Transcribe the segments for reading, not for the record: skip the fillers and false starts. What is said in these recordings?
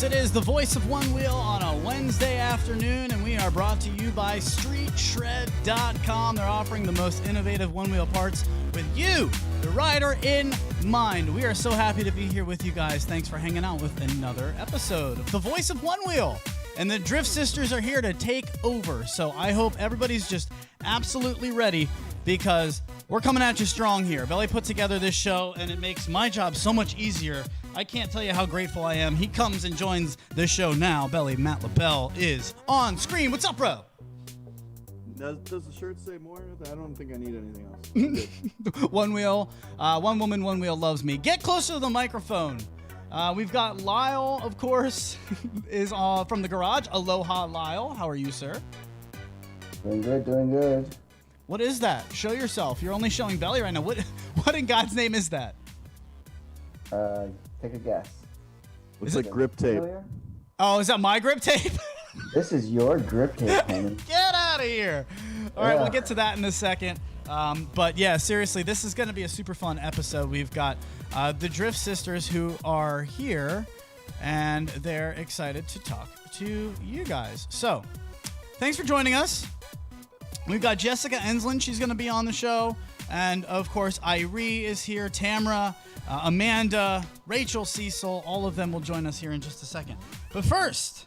it is the voice of One Wheel on a Wednesday afternoon, and we are brought to you by StreetShred.com. They're offering the most innovative one-wheel parts with you, the rider, in mind. We are so happy to be here with you guys. Thanks for hanging out with another episode of the voice of One Wheel. And the Drift Sisters are here to take over, so I hope everybody's just absolutely ready because we're coming at you strong here. Belly put together this show, and it makes my job so much easier. I can't tell you how grateful I am. He comes and joins the show now. Belly, Matt LaBelle, is on screen. What's up, bro? Does the shirt say more? I don't think I need anything else. One wheel, one woman, one wheel loves me. Get closer to the microphone. We've got Lyle, of course, is from the garage. Aloha, Lyle. How are you, sir? Doing good, doing good. What is that? Show yourself. You're only showing belly right now. What in God's name is that? Take a guess. Looks like grip tape. Familiar? Oh, is that my grip tape? This is your grip tape, homie. Get out of here. All right, we'll get to that in a second. But yeah, seriously, this is going to be a super fun episode. We've got the Drift Sisters who are here, and they're excited to talk to you guys. So, thanks for joining us. We've got Jessica Enslin. She's going to be on the show. And, of course, Eye-REE is here. Tamra, Amanda, Rachel, Cecil, all of them will join us here in just a second. But first,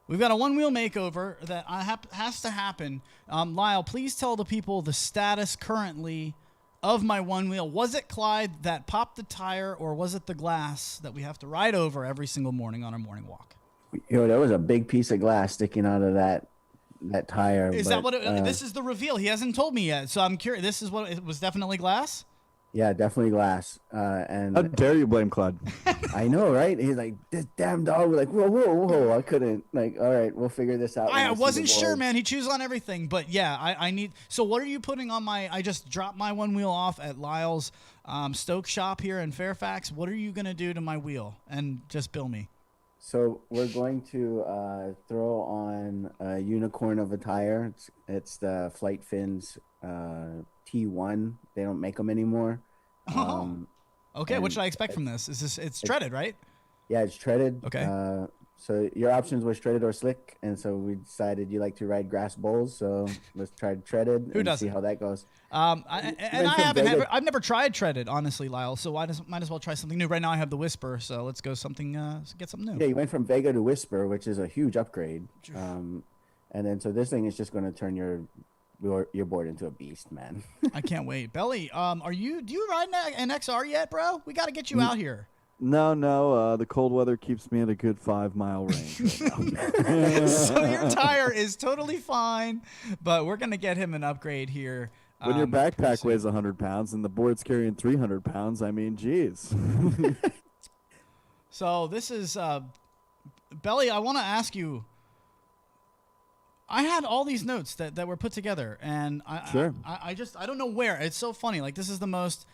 we've got a one-wheel makeover that has to happen. Lyle, please tell the people the status currently of my one wheel. Was it Clyde that popped the tire, or was it the glass that we have to ride over every single morning on our morning walk? There was a big piece of glass sticking out of that tire. Is that what this is the reveal? He hasn't told me yet, so I'm curious. This is what it was. Definitely glass. Yeah, definitely glass. And How dare you blame Claude? I know, right? He's like, this damn dog. We're like, whoa. I couldn't. Like, all right, we'll figure this out. I wasn't sure, man. He chews on everything, but yeah, I need. So what are you putting on my? I just dropped my one wheel off at Lyle's Stoke shop here in Fairfax. What are you gonna do to my wheel? And just bill me. So we're going to throw on a unicorn of a tire. It's the Flight Fins T1. They don't make them anymore. Okay, what should I expect from this? It's treaded, right? Yeah, it's treaded. Okay. So your options were treaded or slick, and so we decided you like to ride grass bowls. So let's try treaded and see how that goes. I've never tried treaded, honestly, Lyle. So I might as well try something new. Right now I have the Whisper, so let's go get something new. Yeah, you went from Vega to Whisper, which is a huge upgrade. And then so this thing is just going to turn your board into a beast, man. I can't wait. Belly, do you ride an XR yet, bro? We got to get you out here. No. The cold weather keeps me at a good 5 mile range right now. So your tire is totally fine, but we're going to get him an upgrade here. When your backpack weighs 100 pounds and the board's carrying 300 pounds, I mean, geez. So this is, Belly, I want to ask you, I had all these notes that were put together, and I don't know where. It's so funny. Like, this is the most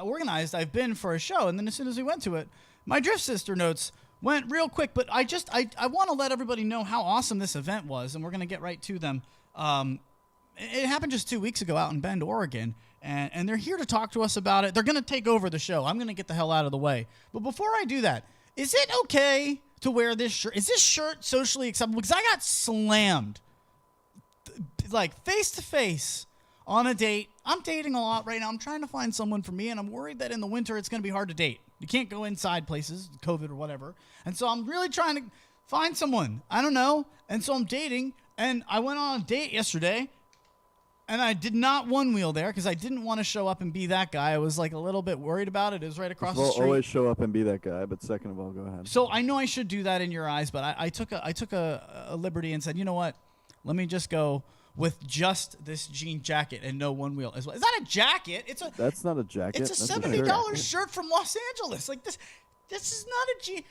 organized I've been for a show, and then as soon as we went to it, my Drift Sister notes went real quick, but I want to let everybody know how awesome this event was, and we're going to get right to them. It happened just 2 weeks ago out in Bend, Oregon, and they're here to talk to us about it. They're going to take over the show. I'm going to get the hell out of the way. But before I do that, is it okay to wear this shirt? Is this shirt socially acceptable? Because I got slammed, like, face-to-face on a date. I'm dating a lot right now. I'm trying to find someone for me, and I'm worried that in the winter it's going to be hard to date. You can't go inside places, COVID or whatever. And so I'm really trying to find someone. I don't know. And so I'm dating, and I went on a date yesterday, and I did not one-wheel there because I didn't want to show up and be that guy. I was like a little bit worried about it. It was right across the street. Always show up and be that guy, but second of all, go ahead. So I know I should do that in your eyes, but I took a liberty and said, you know what? Let me just go with just this jean jacket and no one wheel as well. Is that a jacket? That's not a jacket. It's a $70 shirt from Los Angeles. Like this is not a jean.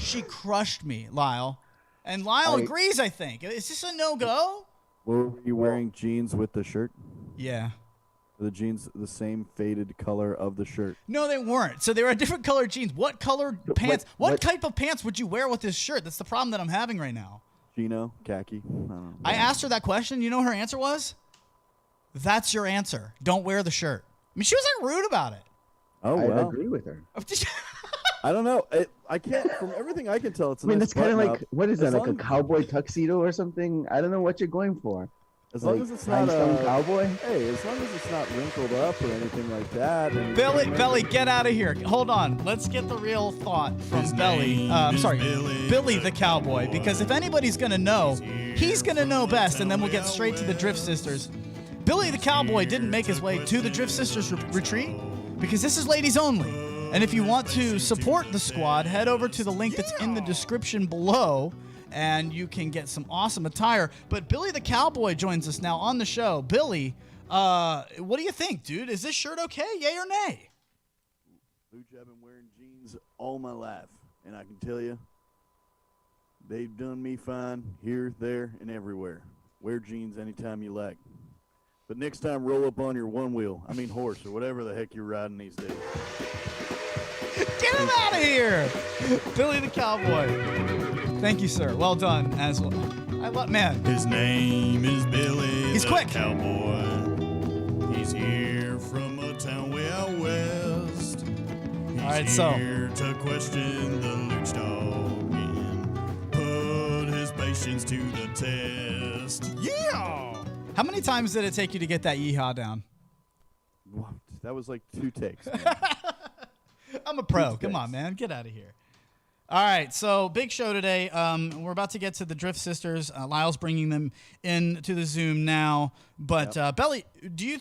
She crushed me, Lyle. And Lyle agrees, I think. Is this a no-go? Were you wearing jeans with the shirt? Yeah. The jeans the same faded color of the shirt? No, they weren't. So they were different colored jeans. What colored pants? What type of pants would you wear with this shirt? That's the problem that I'm having right now. Chino, khaki. I don't know. I asked her that question. You know what her answer was? That's your answer. Don't wear the shirt. I mean, she was like rude about it. Oh, well. I agree with her. I don't know. I can't. From everything I can tell, it's a I mean, nice that's kind of like, button-up. what is that, As like a long- cowboy tuxedo or something? I don't know what you're going for. As Like long as it's not rhinestone cowboy? Hey, as long as it's not wrinkled up or anything like that. and- Belly, get out of here. Hold on. Let's get the real thought from Belly. I'm sorry, Billy the Cowboy. Because if anybody's going to know, he's going to know best. And then we'll get straight to the Drift Sisters. Billy the Cowboy didn't make his way to the Drift Sisters retreat because this is ladies only. And if you want to support the squad, head over to the link that's in the description below, and you can get some awesome attire. But Billy the Cowboy joins us now on the show. Billy, what do you think, dude? Is this shirt okay? Yay or nay? Luch, I've been wearing jeans all my life, and I can tell you, they've done me fine here, there, and everywhere. Wear jeans anytime you like. But next time, roll up on your horse, or whatever the heck you're riding these days. Get him out of here! Billy the Cowboy. Thank you, sir. Well done as well. Man. His name is Billy He's the quick. Cowboy. He's here from a town way out west. He's All right, here to question the Luch dog and put his patience to the test. Yeah! How many times did it take you to get that yeehaw down? What? That was like 2 takes. Man. I'm a pro. Thanks. Come on, man. Get out of here. All right, so big show today. We're about to get to the Drift Sisters. Lyle's bringing them into the Zoom now. But Belly, do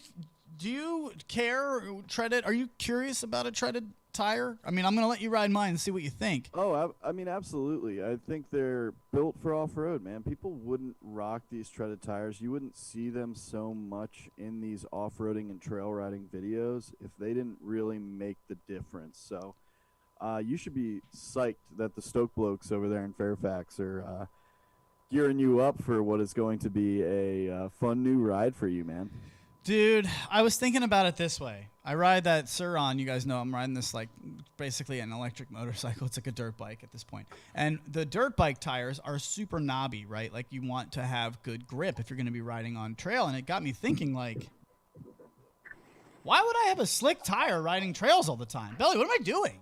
you care treaded? Are you curious about a treaded tire? I mean, I'm going to let you ride mine and see what you think. Oh, I mean, absolutely. I think they're built for off-road, man. People wouldn't rock these treaded tires. You wouldn't see them so much in these off-roading and trail riding videos if they didn't really make the difference. So you should be psyched that the Stoke blokes over there in Fairfax are gearing you up for what is going to be a fun new ride for you, man. Dude, I was thinking about it this way. I ride that Suron. You guys know I'm riding this, like, basically an electric motorcycle. It's like a dirt bike at this point. And the dirt bike tires are super knobby, right? Like, you want to have good grip if you're going to be riding on trail. And it got me thinking, like, why would I have a slick tire riding trails all the time? Belly, what am I doing?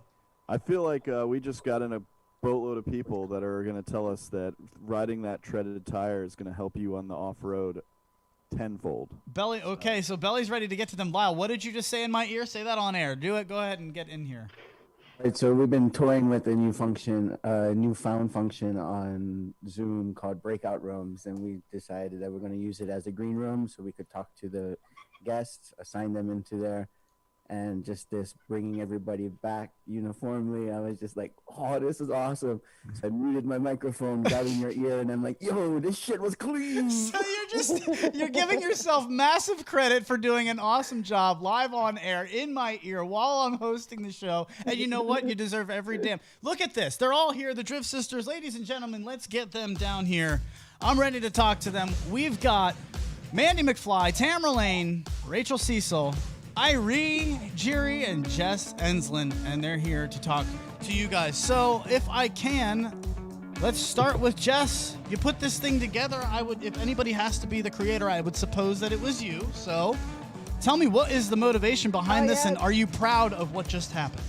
I feel like we just got in a boatload of people that are going to tell us that riding that treaded tire is going to help you on the off-road tenfold. Belly, okay, so Belly's ready to get to them. Lyle, what did you just say in my ear? Say that on air. Do it. Go ahead and get in here. Right, so we've been toying with a new function, newfound function on Zoom called breakout rooms, and we decided that we're going to use it as a green room so we could talk to the guests, assign them into there, and just this bringing everybody back uniformly. I was just like, oh, this is awesome. So I muted my microphone, got in your ear, and I'm like, yo, this shit was clean. So you're giving yourself massive credit for doing an awesome job live on air in my ear while I'm hosting the show. And you know what? You deserve every damn. Look at this. They're all here. The Drift Sisters. Ladies and gentlemen, let's get them down here. I'm ready to talk to them. We've got Mandy McFly, Tamra Lane, Rachel Cecil, Eye-REE, Jiri, and Jess Enslin, and they're here to talk to you guys. So if I can, let's start with Jess. You put this thing together. If anybody has to be the creator, I would suppose that it was you. So tell me, what is the motivation behind this, and are you proud of what just happened?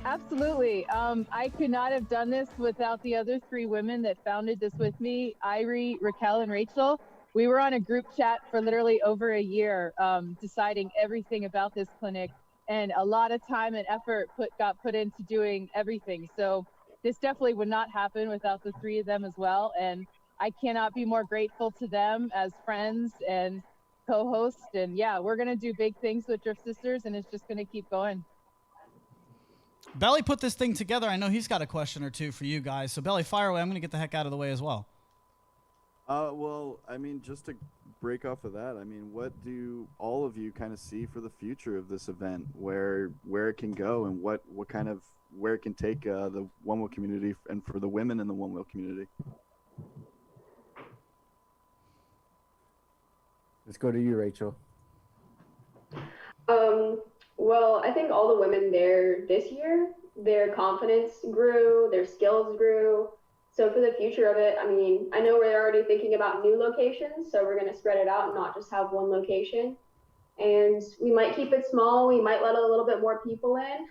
Absolutely. I could not have done this without the other 3 women that founded this with me, Eye-REE, Raquel, and Rachel. We were on a group chat for literally over a year, deciding everything about this clinic, and a lot of time and effort got put into doing everything. So this definitely would not happen without the 3 of them as well. And I cannot be more grateful to them as friends and co-hosts. And yeah, we're going to do big things with Drift Sisters, and it's just going to keep going. Belly put this thing together. I know he's got a question or two for you guys. So Belly, fire away. I'm going to get the heck out of the way as well. Well, I mean, just to break off of that, I mean, what do all of you kind of see for the future of this event, where it can go, and where it can take the One Wheel community and for the women in the One Wheel community? Let's go to you, Rachel. Well, I think all the women there this year, their confidence grew, their skills grew. So for the future of it, I mean, I know we're already thinking about new locations, so we're going to spread it out and not just have one location. And we might keep it small. We might let a little bit more people in.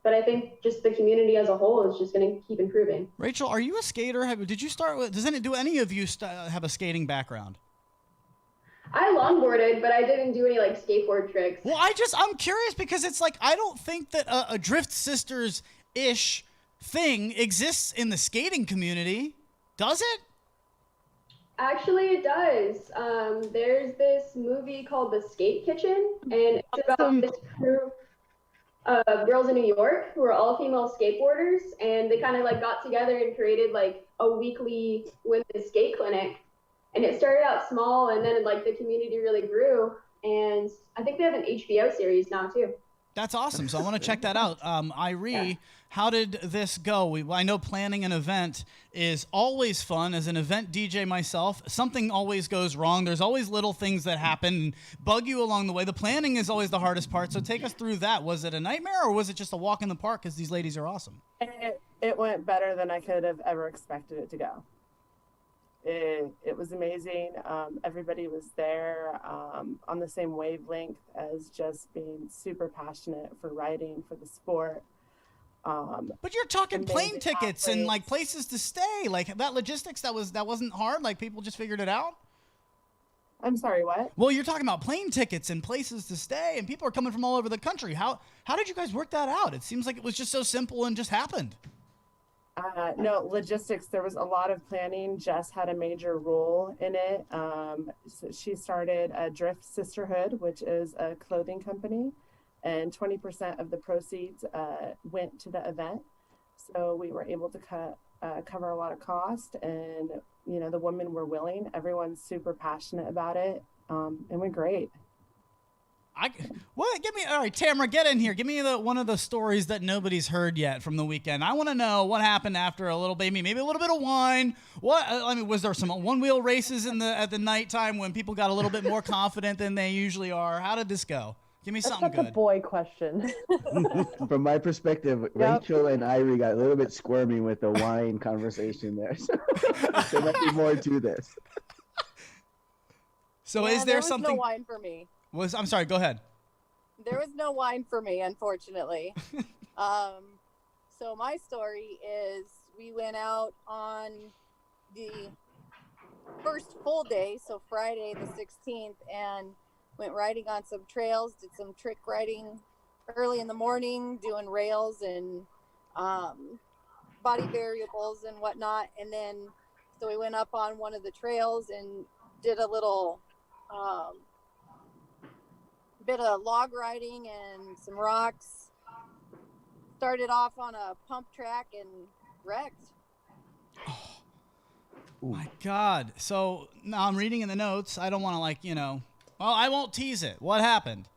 But I think just the community as a whole is just going to keep improving. Rachel, are you a skater? Did you start with? Do any of you have a skating background? I longboarded, but I didn't do any like skateboard tricks. Well, I'm curious because it's like I don't think that a Drift Sisters-ish thing exists in the skating community. Does it? Actually, it does. There's this movie called The Skate Kitchen, and it's about this crew of girls in New York who are all female skateboarders, and they kind of like got together and created like a weekly women's skate clinic. And it started out small, and then like the community really grew. And I think they have an HBO series now too. That's awesome. So I want to check that out. Eye-REE, how did this go? I know planning an event is always fun. As an event DJ myself, something always goes wrong. There's always little things that happen and bug you along the way. The planning is always the hardest part. So take us through that. Was it a nightmare or was it just a walk in the park because these ladies are awesome? It went better than I could have ever expected it to go. It was amazing. Everybody was there on the same wavelength as just being super passionate for riding, for the sport. But you're talking plane tickets and like places to stay, like that logistics. That wasn't hard. Like people just figured it out. I'm sorry, what? Well, you're talking about plane tickets and places to stay, and people are coming from all over the country. How did you guys work that out? It seems like it was just so simple and just happened. No, logistics, there was a lot of planning. Jess had a major role in it. So she started a Drift Sisterhood, which is a clothing company, and 20% of the proceeds went to the event. So we were able to cover a lot of cost, and the women were willing. Everyone's super passionate about it, and we're great. All right, Tamra, get in here. Give me one of the stories that nobody's heard yet from the weekend. I want to know what happened after a little maybe a little bit of wine. Was there some one-wheel races at the nighttime when people got a little bit more confident than they usually are? How did this go? Give me something good. That's a boy question. From my perspective, Rachel and Eye-REE got a little bit squirmy with the wine conversation there. So there might be more to this. So is there something? There was no wine for me. I'm sorry, go ahead. There was no wine for me, unfortunately. So my story is we went out on the first full day, so Friday the 16th, and went riding on some trails, did some trick riding early in the morning, doing rails and body variables and whatnot. And then, so we went up on one of the trails and did a little bit of log riding and some rocks. Started off on a pump track and wrecked. Oh my God. So now I'm reading in the notes. I don't want to well, I won't tease it. What happened?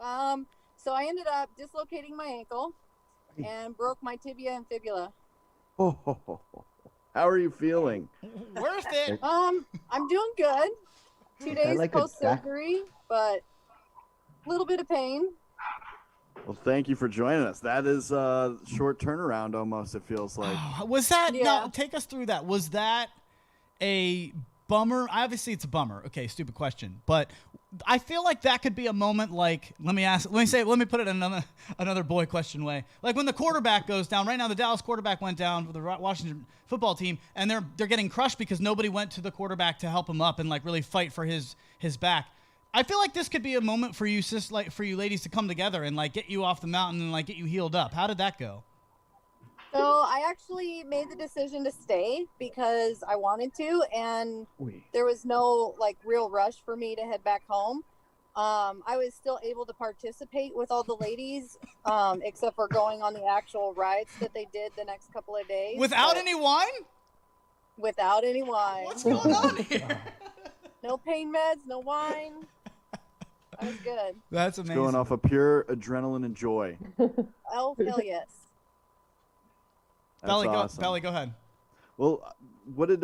So I ended up dislocating my ankle and broke my tibia and fibula. Oh, how are you feeling? Worth it. I'm doing good. 2 days post-surgery, but a little bit of pain. Well, thank you for joining us. That is a short turnaround almost, it feels like. Was that, Yeah. no, take us through that. Was that a bummer? Obviously, it's a bummer. Okay, stupid question. But I feel like that could be a moment like, let me put it in another boy question way. Like when the quarterback goes down, right now the Dallas quarterback went down for the Washington football team, and they're getting crushed because nobody went to the quarterback to help him up and like really fight for his back. I feel like this could be a moment for you, for you ladies to come together and like get you off the mountain and like get you healed up. How did that go? So I actually made the decision to stay because I wanted to, and there was no like real rush for me to head back home. I was still able to participate with all the ladies, except for going on the actual rides that they did the next couple of days. Without any wine? Without any wine. What's going on here? No pain meds, no wine. That was good. That's amazing. Going off of pure adrenaline and joy. Oh, hell yes. That's awesome. Belly, go ahead. Well, what did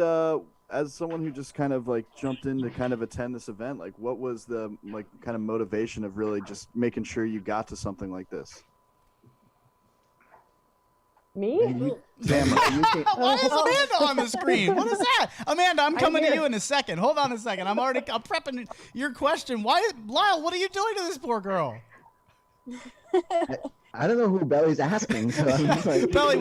as someone who just kind of like jumped in to kind of attend this event, like what was the like kind of motivation of really just making sure you got to something like this? Me? Why is Amanda on the screen? What is that? Amanda, I'm coming to you in a second. Hold on a second. I'm prepping your question. Lyle, what are you doing to this poor girl? I don't know who Belly's asking. So I'm just like, Belly,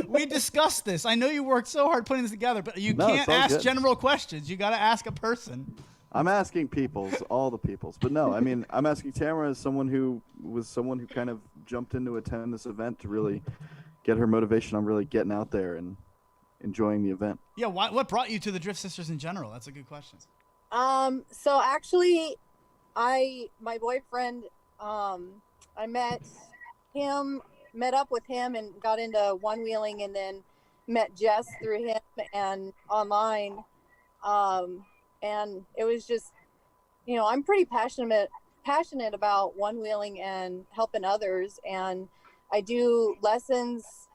we discussed this. I know you worked so hard putting this together, but you No, it's can't all ask good. general questions. You got to ask a person. I'm asking all the peoples. But no, I mean, I'm asking Tamra as someone who kind of jumped in to attend this event to really get her motivation on really getting out there and enjoying the event. Yeah, what brought you to the Drift Sisters in general? That's a good question. So actually, my boyfriend, I met up with him and got into one-wheeling, and then met Jess through him and online. And it was just, I'm pretty passionate about one-wheeling and helping others. And I do lessons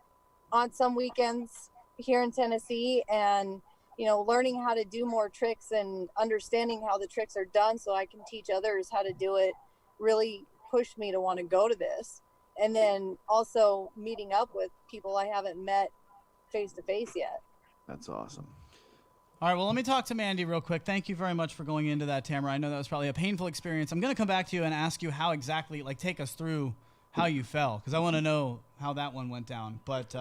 on some weekends here in Tennessee, and, learning how to do more tricks and understanding how the tricks are done so I can teach others how to do it really pushed me to want to go to this. And then also meeting up with people I haven't met face to face yet. That's awesome. All right, well, let me talk to Mandy real quick. Thank you very much for going into that, Tamra. I know that was probably a painful experience. I'm going to come back to you and ask you how exactly, take us through how you fell, because I want to know how that one went down. But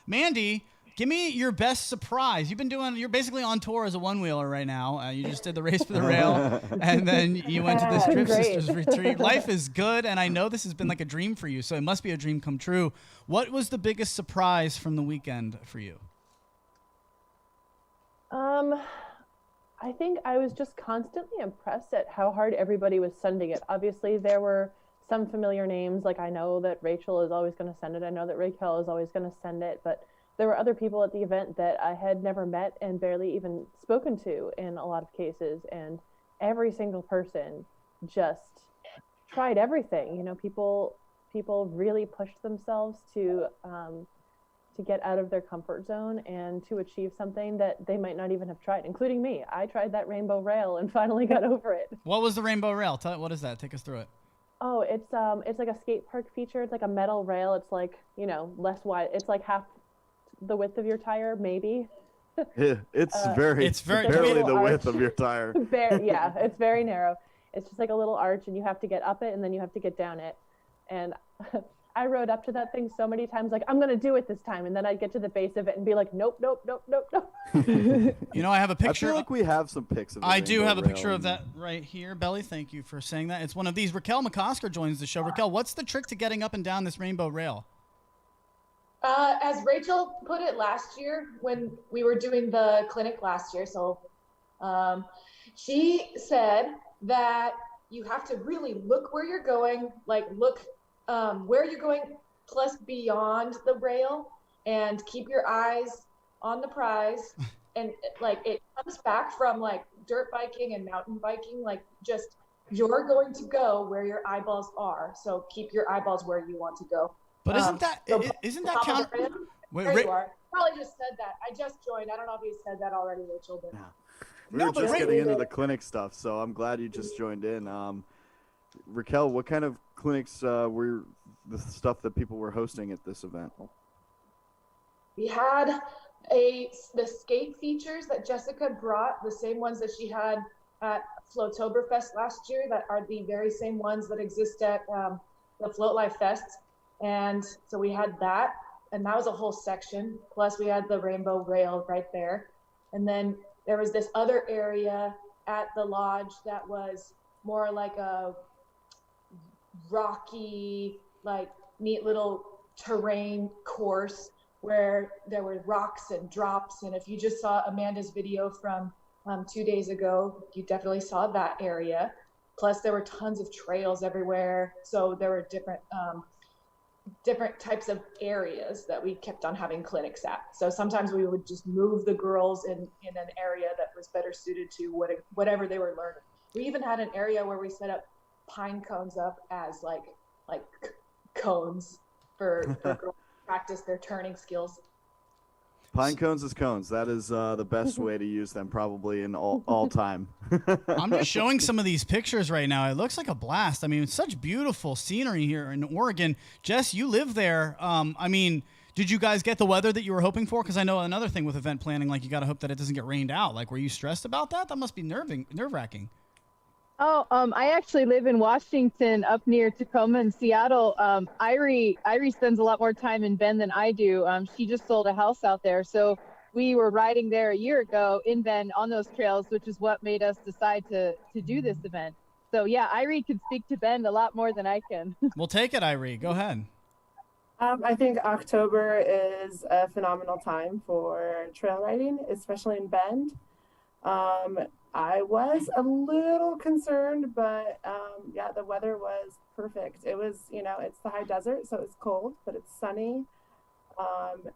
Mandy, give me your best surprise. You're basically on tour as a one-wheeler right now. You just did the Race for the Rail, and then you went to this Drift Sisters retreat. Life is good, and I know this has been like a dream for you, so it must be a dream come true. What was the biggest surprise from the weekend for you? I think I was just constantly impressed at how hard everybody was sending it. Obviously, there were some familiar names. Like, I know that Rachel is always going to send it. I know that Raquel is always going to send it. But there were other people at the event that I had never met and barely even spoken to in a lot of cases. And every single person just tried everything. People really pushed themselves to get out of their comfort zone and to achieve something that they might not even have tried, including me. I tried that rainbow rail and finally got over it. What was the rainbow rail? What is that? Take us through it. Oh, it's like a skate park feature. It's like a metal rail. It's like, less wide. It's like half the width of your tire, maybe. Yeah, it's barely the width of your tire. Yeah, it's very narrow. It's just like a little arch, and you have to get up it, and then you have to get down it. And I rode up to that thing so many times, like, I'm going to do it this time. And then I'd get to the base of it and be like, nope. I have a picture. I feel like we have some pics of it. I do have a picture of that right here, Belly. Thank you for saying that. It's one of these. Raquel Mccosker joins the show. Raquel, what's the trick to getting up and down this rainbow rail? As Rachel put it last year when we were doing the clinic last year, so she said that you have to really look where you're going, look where you're going plus beyond the rail, and keep your eyes on the prize. And it comes back from dirt biking and mountain biking, just you're going to go where your eyeballs are. So keep your eyeballs where you want to go. But isn't that counter? There you are. Probably just said that. I just joined. I don't know if you said that already, Rachel. But we were just getting into the clinic stuff, so I'm glad you just joined in. Raquel, what kind of clinics were the stuff that people were hosting at this event? We had the skate features that Jessica brought, the same ones that she had at Floatoberfest last year, that are the very same ones that exist at the Float Life Fest. And so we had that, and that was a whole section. Plus we had the rainbow rail right there. And then there was this other area at the lodge that was more like a rocky, neat little terrain course where there were rocks and drops. And if you just saw Amanda's video from 2 days ago, you definitely saw that area. Plus there were tons of trails everywhere. So there were different types of areas that we kept on having clinics at. So sometimes we would just move the girls in an area that was better suited to whatever they were learning. We even had an area where we set up pine cones up as like cones for girls to practice their turning skills. Pine cones is cones. That is the best way to use them probably in all time. I'm just showing some of these pictures right now. It looks like a blast. I mean, it's such beautiful scenery here in Oregon. Jess, you live there. Did you guys get the weather that you were hoping for? Because I know another thing with event planning, you got to hope that it doesn't get rained out. Were you stressed about that? That must be nerve-wracking. Oh, I actually live in Washington, up near Tacoma and Seattle. Eye-REE spends a lot more time in Bend than I do. She just sold a house out there, so we were riding there a year ago in Bend on those trails, which is what made us decide to do this event. So yeah, Eye-REE could speak to Bend a lot more than I can. We'll take it, Eye-REE. Go ahead. I think October is a phenomenal time for trail riding, especially in Bend. I was a little concerned, but yeah, the weather was perfect. It was, it's the high desert, so it's cold, but it's sunny.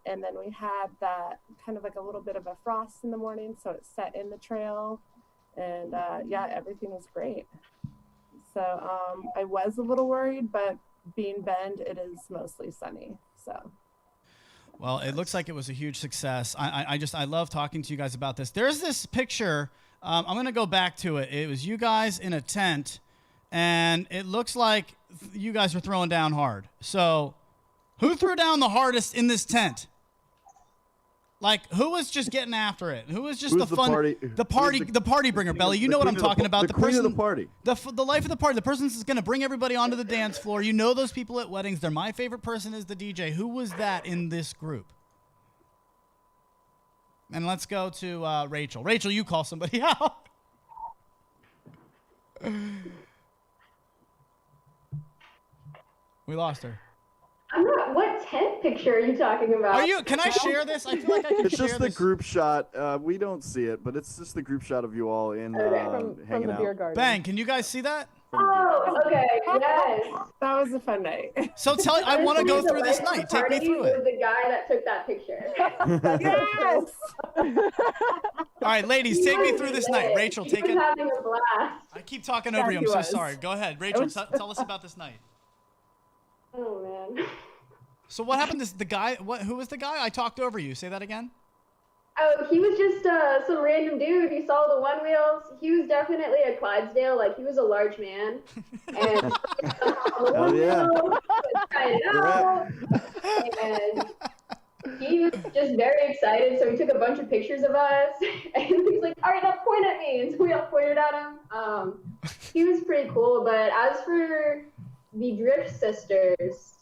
And then we had that kind of like a little bit of a frost in the morning, so it set in the trail. And yeah, everything was great. So I was a little worried, but being Bend, it is mostly sunny. So. Well, it looks like it was a huge success. I love talking to you guys about this. There's this picture. I'm going to go back to it. It was you guys in a tent, and it looks like you guys were throwing down hard. So who threw down the hardest in this tent? Like, who was just getting after it? Who was just Who's the fun, the party bringer, Belly? You know what I'm talking about. The queen of the party. The life of the party. The person that's going to bring everybody onto the dance floor. You know those people at weddings. They're my favorite person is the DJ. Who was that in this group? And let's go to Rachel. Rachel, you call somebody out. We lost her. I'm not. What tent picture are you talking about? Can I share this? I feel like I can It's share just the this. group shot. We don't see it, but it's just the group shot of you all in from hanging the beer out. garden. Bang, can you guys see that? Oh, okay. Yes. That was a fun night. So I want to go through this night. Take me through Was it. the guy that took that picture. Yes. All right, ladies, take me through this night. Rachel, He take was it. having a blast. I keep talking over you. I'm he so was. sorry. Go ahead. Rachel, tell us about this night. Oh man. So what happened? Who was the guy? I talked over you. Say that again. Oh, he was just some random dude. He saw the one wheels. He was definitely a Clydesdale. Like, he was a large man. And Hell yeah. trying it out. And he was just very excited. So he took a bunch of pictures of us. And he's like, all right, now point at me. And so we all pointed at him. He was pretty cool. But as for the Drift Sisters,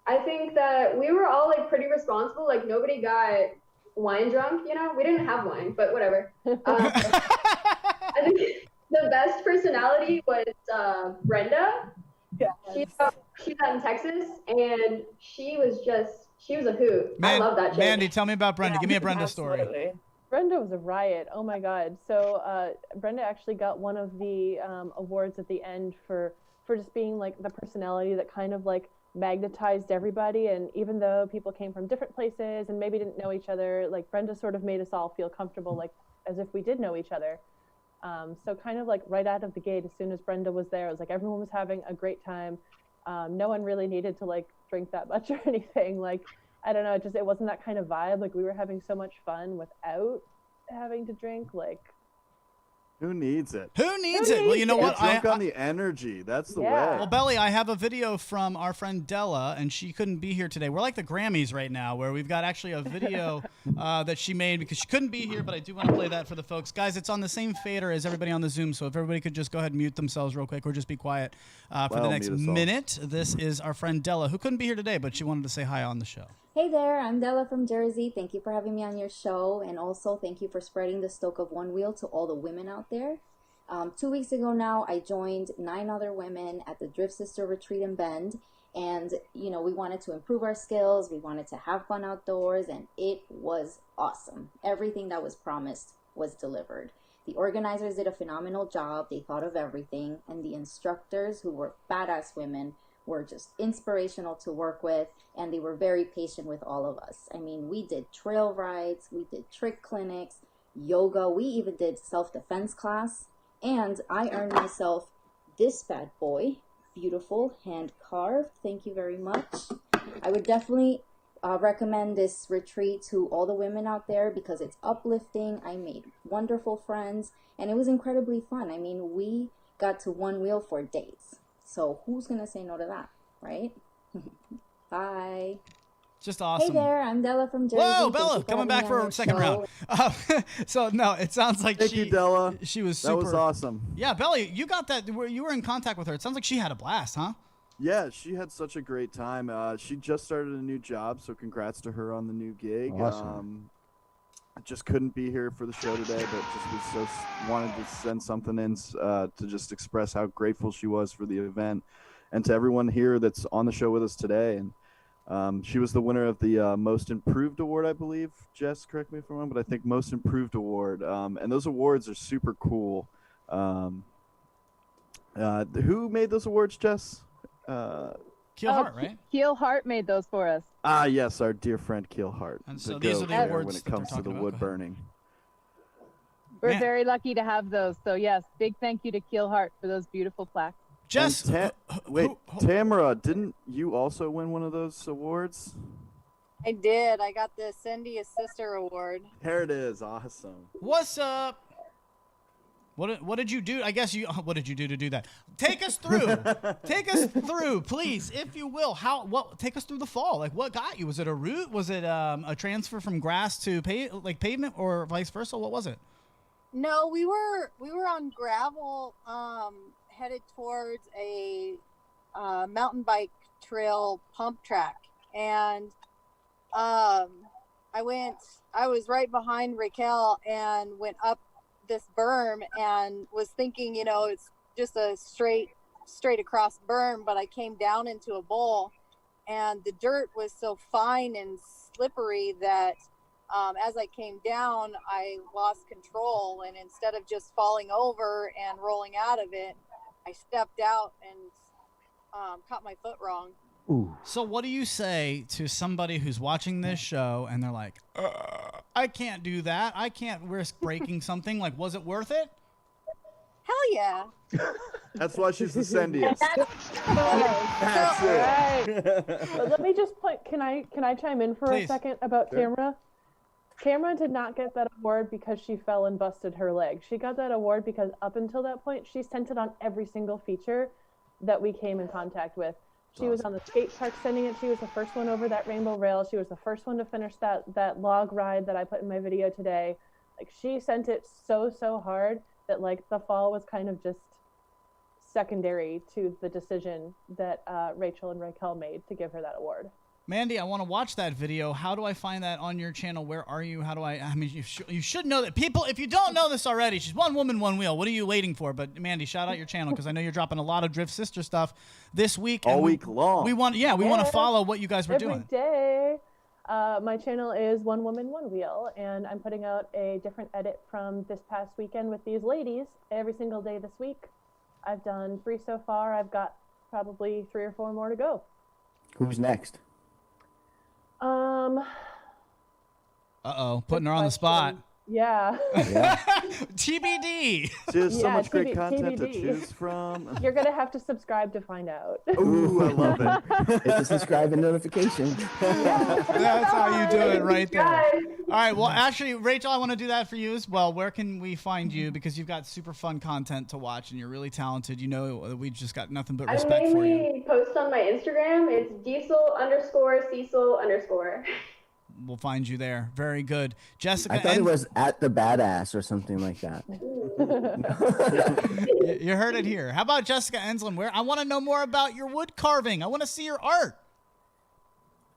I think that we were all like pretty responsible. Like, nobody got wine drunk, we didn't have wine, but whatever. I think the best personality was Brenda. Yes. She's out in Texas, and she was a hoot. I love that chick. Mandy, tell me about Brenda. Give me a Brenda story. Absolutely. Brenda was a riot. Oh my God. So Brenda actually got one of the awards at the end for just being like the personality that kind of like magnetized everybody. And even though people came from different places and maybe didn't know each other, like Brenda sort of made us all feel comfortable, like as if we did know each other. So kind of like right out of the gate, as soon as Brenda was there, it was like everyone was having a great time. No one really needed to like drink that much or anything. Like, I don't know, it wasn't that kind of vibe. Like, we were having so much fun without having to drink. Like, Who needs it? Who needs it? Well, you know what? Get drunk on the energy. That's the way. Well, Belly, I have a video from our friend Della, and she couldn't be here today. We're like the Grammys right now, where we've got actually a video that she made because she couldn't be here, but I do want to play that for the folks. Guys, it's on the same fader as everybody on the Zoom, so if everybody could just go ahead and mute themselves real quick or just be quiet for the next minute. This is our friend Della, who couldn't be here today, but she wanted to say hi on the show. Hey there, I'm Della from Jersey. Thank you for having me on your show, and also thank you for spreading the stoke of One Wheel to all the women out there. 2 weeks ago now, I joined 9 other women at the Drift Sister Retreat in Bend, and we wanted to improve our skills, we wanted to have fun outdoors, and it was awesome. Everything that was promised was delivered. The organizers did a phenomenal job. They thought of everything, and the instructors, who were badass women, were just inspirational to work with, and they were very patient with all of us. I mean, we did trail rides, we did trick clinics, yoga, we even did self-defense class, and I earned myself this bad boy, beautiful, hand-carved. Thank you very much. I would definitely recommend this retreat to all the women out there because it's uplifting. I made wonderful friends, and it was incredibly fun. I mean, we got to One Wheel for days. So who's going to say no to that, right? Bye. Just awesome. Hey there, I'm Della from Jersey. Whoa, Thank Bella, you for coming having back me on for your a second show. round. So no, it sounds like Thank you, Della. she was super. That was awesome. Yeah, Bella, you got that. You were in contact with her. It sounds like she had a blast, huh? Yeah, she had such a great time. She just started a new job, so congrats to her on the new gig. Awesome. I just couldn't be here for the show today, but just was wanted to send something in to just express how grateful she was for the event, and to everyone here that's on the show with us today. And she was the winner of the Most Improved Award, I believe. Jess, correct me if I'm wrong, but I think Most Improved Award. And those awards are super cool. Who made those awards, Jess? Keel Hart, right? Keel Hart made those for us. Ah, yes, our dear friend Keel Hart. And so the these goat are the there awards when it that they're comes to talking the about. wood Go ahead. burning. We're Man. very lucky to have those. So yes, big thank you to Keel Hart for those beautiful plaques. Jess, Wait, Tamra, didn't you also win one of those awards? I did. I got the Sendiest Sister Award. Here it is. Awesome. what's up? What did you do? I guess you. What did you do to do that? Take us through. Take us through, please, if you will. Take us through the fall. Like, what got you? Was it a route? Was it a transfer from grass to pavement, or vice versa? What was it? No, we were on gravel, headed towards a mountain bike trail pump track, and I was right behind Raquel and went up this berm and was thinking, it's just a straight across berm, but I came down into a bowl, and the dirt was so fine and slippery that as I came down, I lost control, and instead of just falling over and rolling out of it, I stepped out and caught my foot wrong. Ooh. So what do you say to somebody who's watching this show and they're like, I can't do that. I can't risk breaking something. Like, was it worth it? Hell yeah. That's why she's the Sendiest. That's it. But let me just point. Can I chime in for Please. a second about Sure. Tamra? Tamra did not get that award because she fell and busted her leg. She got that award because up until that point, she sent it on every single feature that we came in contact with. She was on the skate park sending it. She was the first one over that rainbow rail. She was the first one to finish that log ride that I put in my video today. Like, she sent it so hard that, like, the fall was kind of just secondary to the decision that Rachel and Raquel made to give her that award. Mandy, I want to watch that video. How do I find that on your channel? Where are you? How do I mean, you should know that. People, if you don't know this already, she's one woman, one wheel. What are you waiting for? But Mandy, shout out your channel, because I know you're dropping a lot of Drift Sister stuff this week. All week long. We want to follow what you guys were doing. Every day. My channel is One Woman, One Wheel, and I'm putting out a different edit from this past weekend with these ladies every single day this week. I've done 3 so far. I've got probably 3 or 4 more to go. Who's next? Putting her on the spot. Yeah. TBD. There's so Yeah, much great content to TBD. choose from. You're going to have to subscribe to find out. Ooh, I love it. Hit the subscribe and notification. That's how you do it right there. Guys, All right. Well, actually, Rachel, I want to do that for you as well. Where can we find you? Because you've got super fun content to watch, and you're really talented. You know, we just got nothing but I respect for you. mainly post on my Instagram. It's Diesel_Cecil_. We'll find you there. Very good. Jessica, I thought it was at the badass or something like that. you heard it here. How about Jessica Enslin? Where I want to know more about your wood carving. I want to see your art.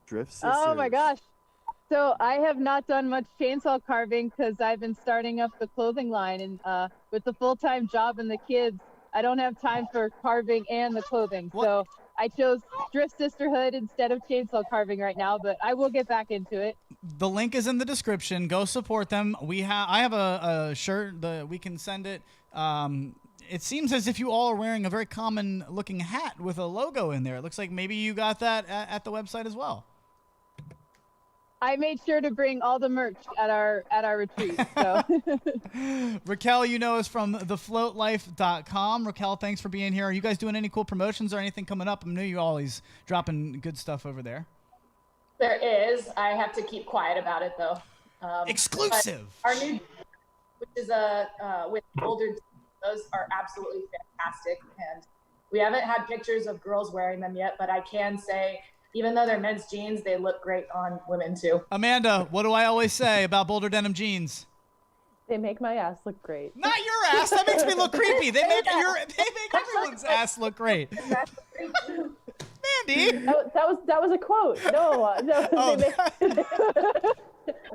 Drift Sisters. Oh my gosh. So I have not done much chainsaw carving because I've been starting up the clothing line, and with the full-time job and the kids, I don't have time for carving and the clothing. What? So I chose Drift Sisterhood instead of chainsaw carving right now, but I will get back into it. The link is in the description. Go support them. I have a shirt. We can send it. It seems as if you all are wearing a very common looking hat with a logo in there. It looks like maybe you got that at the website as well. I made sure to bring all the merch at our retreat. So Raquel, you know us from thefloatlife.com. Raquel, thanks for being here. Are you guys doing any cool promotions or anything coming up? I know you're always dropping good stuff over there. There is. I have to keep quiet about it though. Exclusive. Our new, which is with older, those are absolutely fantastic, and we haven't had pictures of girls wearing them yet, but I can say even though they're men's jeans, they look great on women too. Amanda, what do I always say about Boulder denim jeans? They make my ass look great. Not your ass. That makes me look creepy. They make everyone's ass look great. Mandy. That was a quote. No, Oh,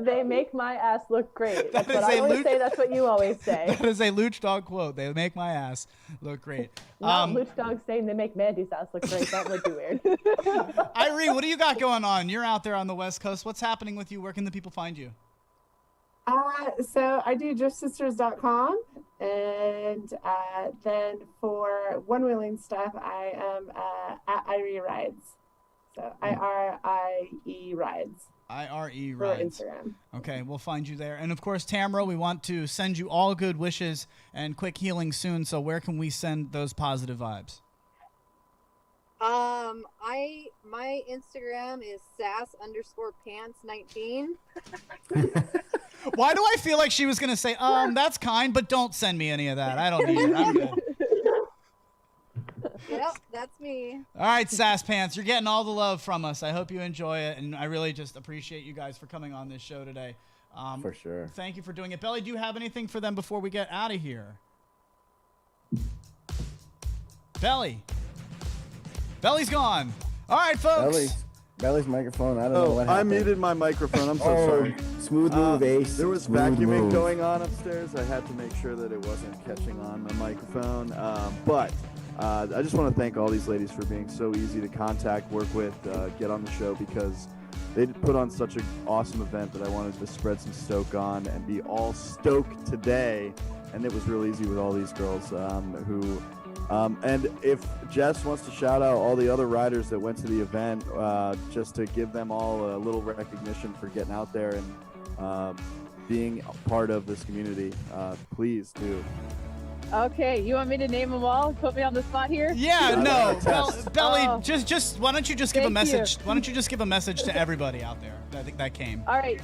they make my ass look great. That's That what is I a always Luch- say. That's what you always say. That is a Luch Dog quote. They make my ass look great. Not Luch Dog saying they make Mandy's ass look great. That would be weird. Eye-REE, what do you got going on? You're out there on the West Coast. What's happening with you? Where can the people find you? So I do driftsisters.com, and then for one-wheeling stuff, I am at Eye-REE Rides. So IRIE Rides. IRE For Rides. Instagram. Okay, we'll find you there. And of course, Tamra, we want to send you all good wishes and quick healing soon. So where can we send those positive vibes? My Instagram is sass_pants19. Why do I feel like she was going to say, that's kind, but don't send me any of that. I don't need it. I'm good. Yep, that's me. All right, Sass Pants, you're getting all the love from us. I hope you enjoy it, and I really just appreciate you guys for coming on this show today. For sure. Thank you for doing it. Belly, do you have anything for them before we get out of here? Belly's gone. All right, folks. Belly's microphone. I don't know what I happened. muted my microphone. I'm so sorry. Smooth move, Ace. There was Smooth vacuuming move. going on upstairs. I had to make sure that it wasn't catching on my microphone. But I just want to thank all these ladies for being so easy to contact, work with, get on the show, because they put on such an awesome event that I wanted to spread some stoke on and be all stoked today. And it was real easy with all these girls and if Jess wants to shout out all the other riders that went to the event, just to give them all a little recognition for getting out there and being a part of this community, please do. Okay, you want me to name them all? Put me on the spot here? Yeah, no, Belly, Oh. just why don't you just give a Thank message? you. Why don't you just give a message to everybody out there? I think that came. All right.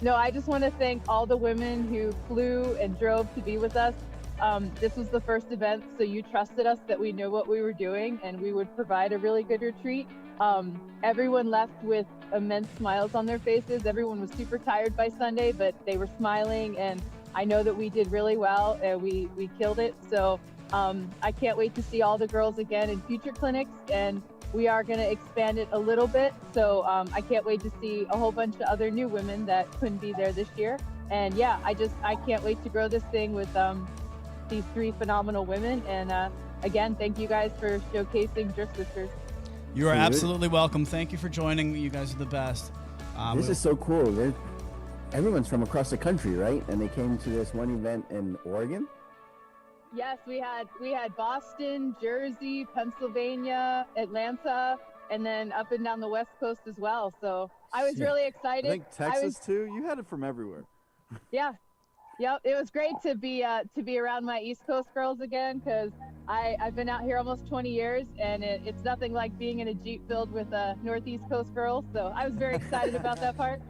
No, I just want to thank all the women who flew and drove to be with us. This was the first event, so you trusted us that we knew what we were doing and we would provide a really good retreat. Everyone left with immense smiles on their faces. Everyone was super tired by Sunday, but they were smiling, and I know that we did really well and we killed it. So I can't wait to see all the girls again in future clinics, and we are going to expand it a little bit. So I can't wait to see a whole bunch of other new women that couldn't be there this year. And yeah, I can't wait to grow this thing with these three phenomenal women. And again, thank you guys for showcasing Drift Sisters. You are absolutely welcome. Thank you for joining. You guys are the best. This is so cool. Everyone's from across the country, right? And they came to this one event in Oregon. Yes, we had Boston, Jersey, Pennsylvania, Atlanta, and then up and down the West Coast as well. So I was really excited. I think Texas too. You had it from everywhere. Yeah. Yep, it was great to be around my East Coast girls again, because I've been out here almost 20 years, and it's nothing like being in a Jeep filled with Northeast Coast girls. So I was very excited about that part.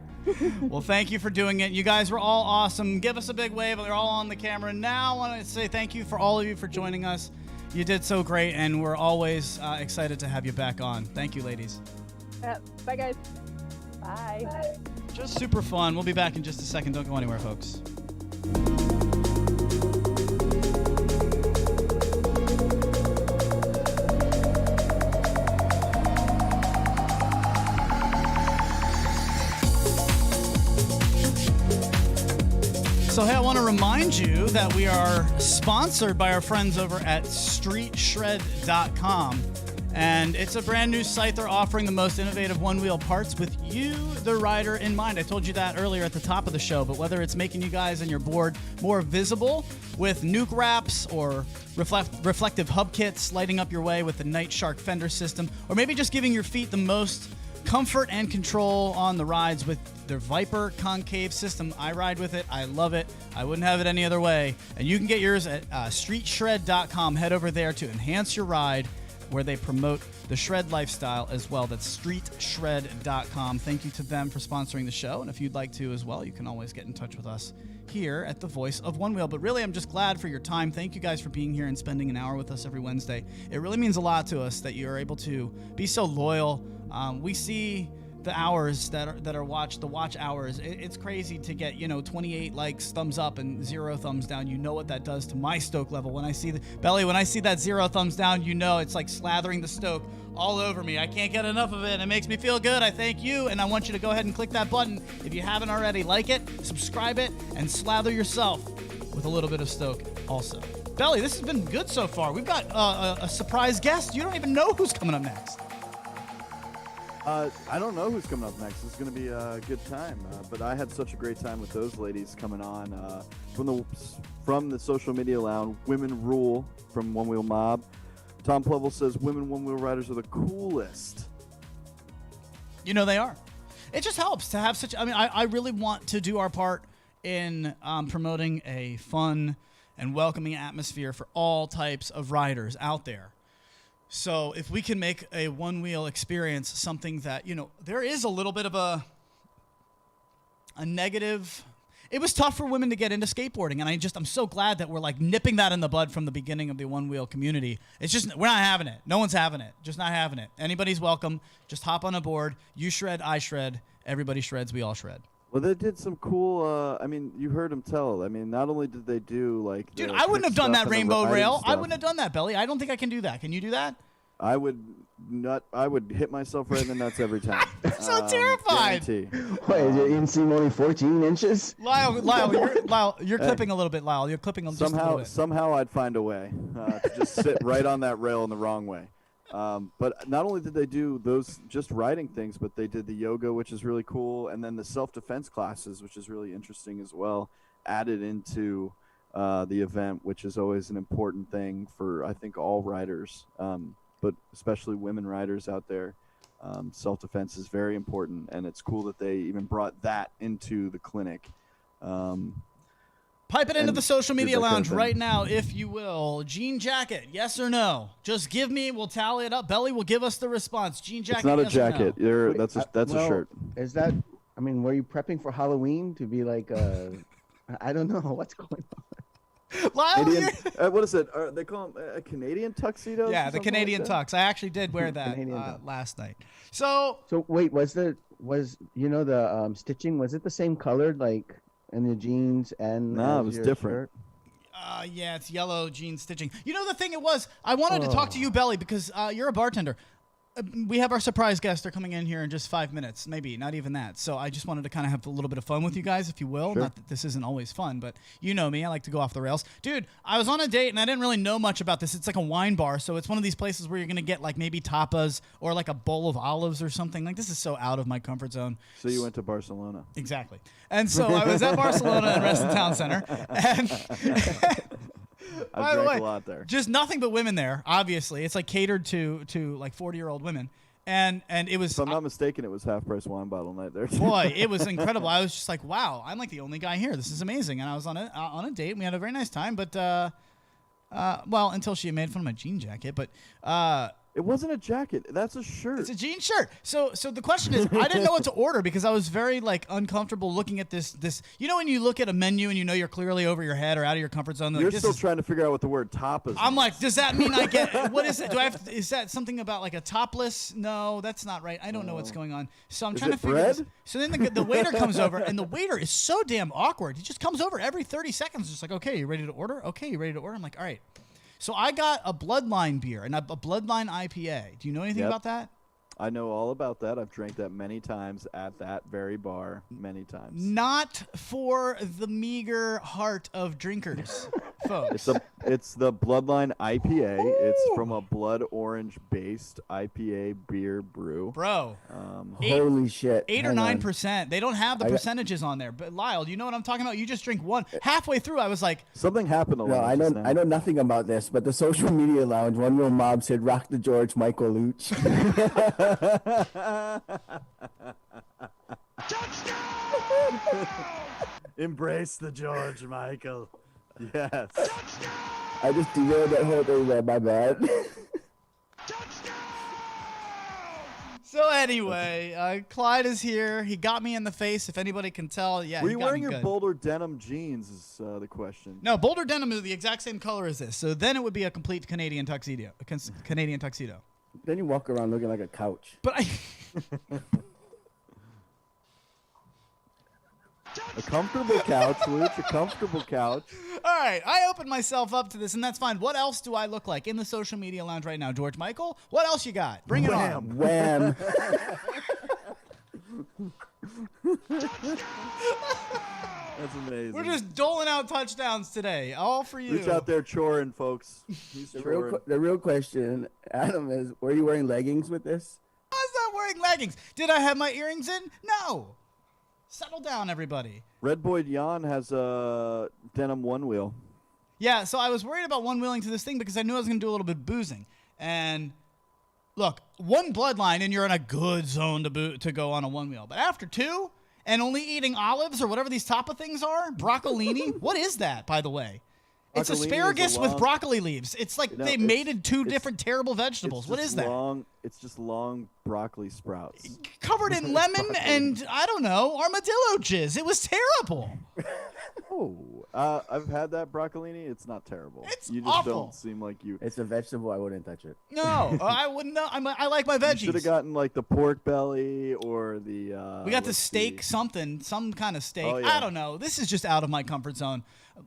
Well, thank you for doing it. You guys were all awesome. Give us a big wave. They're all on the camera. Now I want to say thank you for all of you for joining us. You did so great, and we're always excited to have you back on. Thank you, ladies. Bye, guys. Bye. Just super fun. We'll be back in just a second. Don't go anywhere, folks. So, hey, I want to remind you that we are sponsored by our friends over at StreetShred.com. And it's a brand new site. They're offering the most innovative one-wheel parts with you, the rider, in mind. I told you that earlier at the top of the show, but whether it's making you guys and your board more visible with nuke wraps or reflective hub kits, lighting up your way with the Night Shark fender system, or maybe just giving your feet the most comfort and control on the rides with their Viper concave system. I ride with it. I love it. I wouldn't have it any other way. And you can get yours at StreetShred.com. Head over there to enhance your ride, where they promote the shred lifestyle as well. That's StreetShred.com. Thank you to them for sponsoring the show. And if you'd like to as well, you can always get in touch with us here at the Voice of One Wheel. But really, I'm just glad for your time. Thank you guys for being here and spending an hour with us every Wednesday. It really means a lot to us that you're able to be so loyal We see the hours that are watched, the watch hours. It's crazy to get 28 likes, thumbs up, and 0 thumbs down. You know what that does to my stoke level. When I see when I see that 0 thumbs down, it's like slathering the stoke all over me. I can't get enough of it. It makes me feel good. I thank you, and I want you to go ahead and click that button if you haven't already. Like it, subscribe it, and slather yourself with a little bit of stoke also. Belly, this has been good so far. We've got a surprise guest. You don't even know who's coming up next. I don't know who's coming up next. It's going to be a good time. But I had such a great time with those ladies coming on. From the social media lounge, Women Rule from One Wheel Mob. Tom Plevel says women one-wheel riders are the coolest. They are. It just helps to have such... I really want to do our part in promoting a fun and welcoming atmosphere for all types of riders out there. So if we can make a one-wheel experience something that, there is a little bit of a negative... It was tough for women to get into skateboarding, and I'm so glad that we're like nipping that in the bud from the beginning of the one-wheel community. It's just, we're not having it. No one's having it. Just not having it. Anybody's welcome. Just hop on a board. You shred, I shred. Everybody shreds, we all shred. Well, they did some cool, you heard them tell. Not only did they do, like... Dude, I wouldn't have done that rainbow rail. I wouldn't have done that, Belly. I don't think I can do that. Can you do that? I would hit myself right in the nuts every time. I'm so terrified. What, is your inseam only 14 inches? Lyle, you're clipping a little bit, Lyle. You're clipping just a little bit. Somehow I'd find a way to just sit right on that rail in the wrong way. But not only did they do those just riding things, but they did the yoga, which is really cool, and then the self-defense classes, which is really interesting as well, added into the event, which is always an important thing for, I think, all riders, but especially women riders out there. Self-defense is very important, and it's cool that they even brought that into the clinic. Pipe it into the social media lounge right now, if you will. Jean jacket, yes or no? Just give me, we'll tally it up. Belly will give us the response. Jean jacket, it's not yes a jacket. Or no? That's a shirt. Is that, were you prepping for Halloween to be like I don't know. What's going on? Lyle, what is it? They call them a Canadian tuxedo? Yeah, the Canadian tux. I actually did wear that last night. So wait, was the stitching, was it the same color, like in the jeans and no, it was different. Shirt? Yeah, it's yellow jean stitching. The thing it was, I wanted to talk to you, Belly, because you're a bartender. We have our surprise guests. They're coming in here in just 5 minutes, maybe, not even that. So I just wanted to kind of have a little bit of fun with you guys, if you will. Sure. Not that this isn't always fun, but you know me. I like to go off the rails. Dude, I was on a date, and I didn't really know much about this. It's like a wine bar, so it's one of these places where you're going to get like maybe tapas or like a bowl of olives or something. Like, this is so out of my comfort zone. So you went to Barcelona. Exactly. And so I was at Barcelona and Reston Town Center, and... I drank a lot there. Just nothing but women there, obviously. It's like catered to like 40-year-old women. And it was... If I'm not mistaken, it was half-price wine bottle night there. Boy, it was incredible. I was just like, wow, I'm like the only guy here. This is amazing. And I was on a date, and we had a very nice time. But, well, until she made fun of my jean jacket. But... It wasn't a jacket. That's a shirt. It's a jean shirt. So the question is, I didn't know what to order because I was very like uncomfortable looking at this. When you look at a menu and you're clearly over your head or out of your comfort zone. You're still trying to figure out what the word tapas I'm like, does that mean I get, what is it? Is that something about like a topless? No, that's not right. I don't know what's going on. So I'm trying to figure this. So then the waiter comes over, and the waiter is so damn awkward. He just comes over every 30 seconds, just like, okay, you ready to order? Okay, you ready to order? I'm like, all right. So I got a Bloodline beer and a Bloodline IPA. Do you know anything about that? I know all about that. I've drank that many times at that very bar, many times. Not for the meager heart of drinkers, folks. It's the Bloodline IPA. Ooh. It's from a blood orange based IPA beer brew. Bro, holy shit! 8 or 9%. They don't have the percentages on there. But Lyle, do you know what I'm talking about? You just drink one. Halfway through, I was like, something happened. No, I know nothing about this. But the social media lounge, One Wheel Mob said, "Rock the George, Michael Luch." Embrace the George, Michael. Yes. I just derailed that whole thing, man. My bad. So anyway, Clyde is here. He got me in the face. If anybody can tell, yeah. Were you wearing your Boulder denim jeans? Is the question. No, Boulder denim is the exact same color as this. So then it would be a complete Canadian tuxedo. Canadian tuxedo. Then you walk around looking like a couch. But A comfortable couch, Luch. A comfortable couch. All right, I opened myself up to this, and that's fine. What else do I look like in the social media lounge right now, George Michael? What else you got? Bring it on. Wham. That's amazing. We're just doling out touchdowns today, all for you. Luch out there choring, folks. He's choring. The real question, Adam, is: were you wearing leggings with this? I was not wearing leggings. Did I have my earrings in? No. Settle down, everybody. Red Boy Jan has a denim one wheel. Yeah, so I was worried about one wheeling to this thing because I knew I was going to do a little bit of boozing. And look, one bloodline and you're in a good zone to go on a one wheel. But after two and only eating olives or whatever these tapa things are, broccolini, what is that, by the way? It's asparagus with broccoli leaves. It's like they mated two different terrible vegetables. What is that? It's just long broccoli sprouts. Covered in lemon and, I don't know, armadillo jizz. It was terrible. I've had that broccolini. It's not terrible. It's you just awful. don't seem like you. It's a vegetable. I wouldn't touch it. No, I wouldn't know. I like my veggies. You should have gotten like the pork belly or the. We got the steak, some kind of steak. Oh, yeah. I don't know. This is just out of my comfort zone.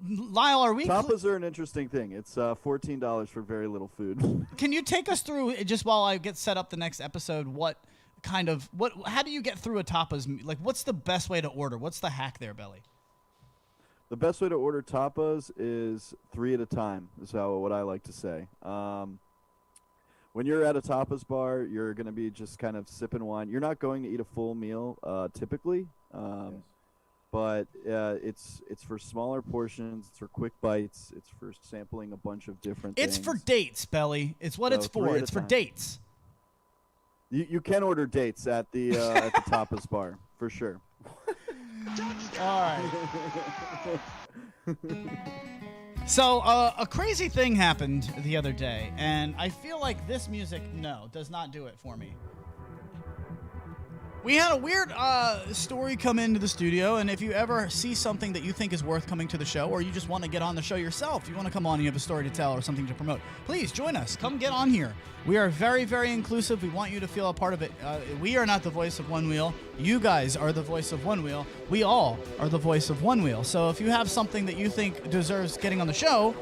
Lyle, are we? Tapas are an interesting thing. It's $14 for very little food. Can you take us through, just while I get set up the next episode, how do you get through a tapas? Like, what's the best way to order? What's the hack there, Belly? The best way to order tapas is 3 at a time, is what I like to say. When you're at a tapas bar, you're going to be just kind of sipping wine. You're not going to eat a full meal typically, but it's for smaller portions. It's for quick bites. It's for sampling a bunch of different things. It's for dates, Belly. It's what it's for. It's for dates. You can order dates at the tapas bar, for sure. All right. So a crazy thing happened the other day, and I feel like this music, does not do it for me. We had a weird story come into the studio, and if you ever see something that you think is worth coming to the show, or you just want to get on the show yourself, you want to come on and you have a story to tell or something to promote, please join us. Come get on here. We are very, very inclusive. We want you to feel a part of it. We are not the voice of One Wheel. You guys are the voice of One Wheel. We all are the voice of One Wheel. So if you have something that you think deserves getting on the show,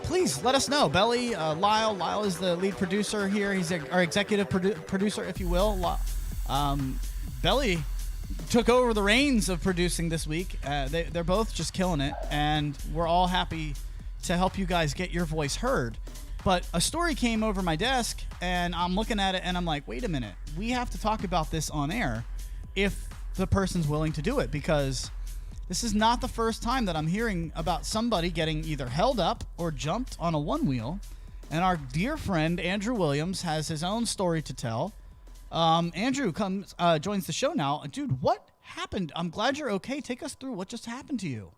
please let us know. Belly, Lyle is the lead producer here. He's our executive producer, if you will. Belly took over the reins of producing this week. They're both just killing it, and we're all happy to help you guys get your voice heard. But a story came over my desk, and I'm looking at it, and I'm like, wait a minute. We have to talk about this on air if the person's willing to do it, because this is not the first time that I'm hearing about somebody getting either held up or jumped on a one wheel. And our dear friend Andrew Williams has his own story to tell. Andrew joins the show now. Dude, what happened? I'm glad you're okay. Take us through what just happened to you.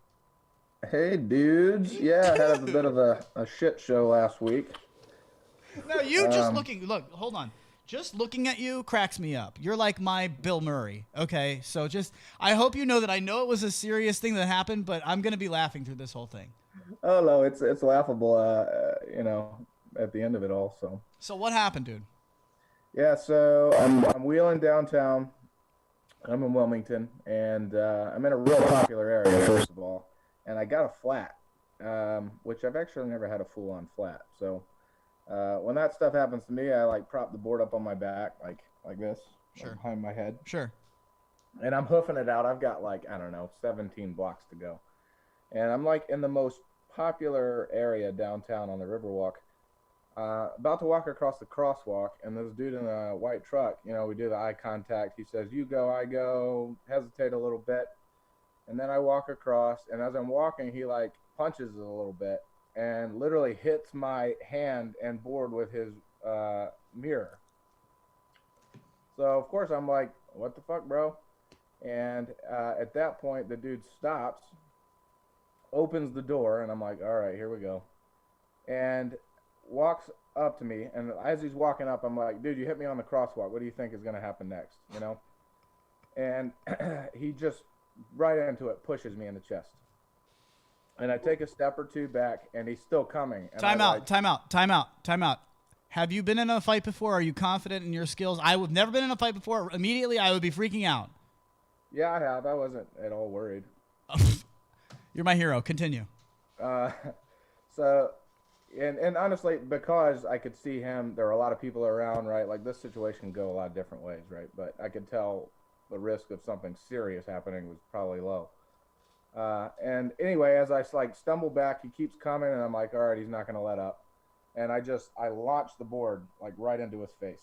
Hey, dudes. Yeah, I had a bit of a shit show last week. No, look, hold on. Just looking at you cracks me up. You're like my Bill Murray. Okay, so I hope you know that I know it was a serious thing that happened, but I'm going to be laughing through this whole thing. Oh, no, it's laughable, at the end of it all, so. So what happened, dude? Yeah, so I'm wheeling downtown. I'm in Wilmington, and I'm in a real popular area, first of all. And I got a flat, which I've actually never had a full-on flat. So when that stuff happens to me, I prop the board up on my back, like this, sure, behind my head. Sure. And I'm hoofing it out. I've got 17 blocks to go. And I'm in the most popular area downtown on the Riverwalk. About to walk across the crosswalk, and this dude in a white truck, we do the eye contact. He says, "You go, I go," hesitate a little bit. And then I walk across, and as I'm walking, he punches it a little bit and literally hits my hand and board with his mirror. So, of course, I'm like, what the fuck, bro? And at that point, the dude stops, opens the door, and I'm like, all right, here we go. And walks up to me, and as he's walking up, I'm like, dude, you hit me on the crosswalk. What do you think is going to happen next, And he just, right into it, pushes me in the chest. And I take a step or two back, and he's still coming. And Time out. Have you been in a fight before? Are you confident in your skills? I've never been in a fight before. Immediately, I would be freaking out. Yeah, I have. I wasn't at all worried. You're my hero. Continue. So, and honestly, because I could see him, there were a lot of people around, right? Like, this situation can go a lot of different ways, right? But I could tell the risk of something serious happening was probably low. And anyway, as I like stumble back, he keeps coming, and I'm like, all right, he's not going to let up. And I launched the board like right into his face.